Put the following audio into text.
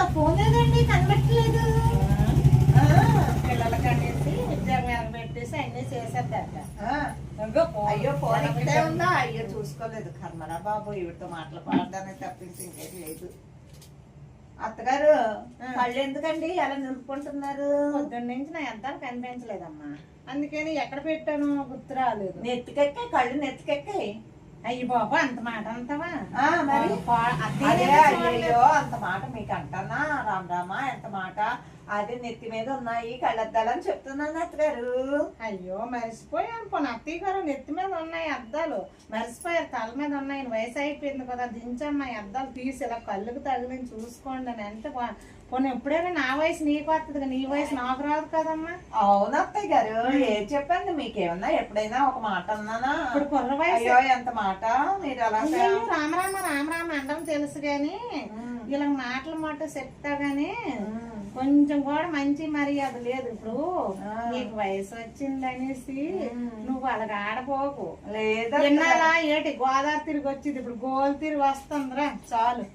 నా ఫోన్ ఏదండి కనబట్టలేదు. పిల్లలకి అనేసి ఉద్యోగం ఎరగబెట్టేసి అన్ని చేసేద్దట. అయ్యో ఫోన్ ఇక్కడే ఉందా? అయ్యో చూసుకోలేదు. కర్మరా బాబు, ఇవిడితో మాటలు పాడడానికి తప్పించి ఇంకేం లేదు. అత్తగారు కళ్ళు ఎందుకండి అలా నిలుపుకుంటున్నారు? పొద్దున్న నుంచి నా ఎంత కనిపించలేదమ్మా, అందుకని ఎక్కడ పెట్టాను గుర్తు రాలేదు. నెత్తికెక్కాయి కళ్ళు, నెత్తికెక్కాయి. అయ్యి బాబు అంత మాట అంటావా? మరి అదే అయ్యో అంత మాట మీకు అంటానా? రామ్ రామా ఎంత మాట. అదే నెత్తి మీద ఉన్నాయి కళ్ళద్దాలని చెప్తున్నాను అత్తగారు. అయ్యో మర్చిపోయాను. పోనీ అత్తయ్య గారు నెత్తి మీద ఉన్నాయి అద్దాలు, మర్చిపోయారు తల మీద ఉన్నాయి. వయసు అయిపోయింది కదా, దించమ్మా అద్దాలు తీసి ఇలా కళ్ళుకు తగిలిని చూసుకోండి అని అంటే పోనీ ఎప్పుడైనా నా వయసు నీకు వస్తుంది, నీ వయసు నాకు రాదు కదమ్మా. అవును అత్తయ్య గారు, ఏం చెప్పండి మీకేమన్నా ఎప్పుడైనా ఒక మాట అన్నానా? ఇప్పుడు కుర్ర వయసు. అయ్యో ఎంత మాట మీరు అలా. రామరామ రామరామ అండం తెలుసు గాని ఇలా మాటలు మాట చెప్తా గాని కొంచెం కూడా మంచి మర్యాద లేదు. ఇప్పుడు నీకు వయసు వచ్చిందనేసి నువ్వు అలాగ ఆడపోకు. లేదా విన్నారా ఏటి గోదావరి తిరిగి వచ్చింది, ఇప్పుడు గోలు తిరిగి వస్తుందిరా చాలు.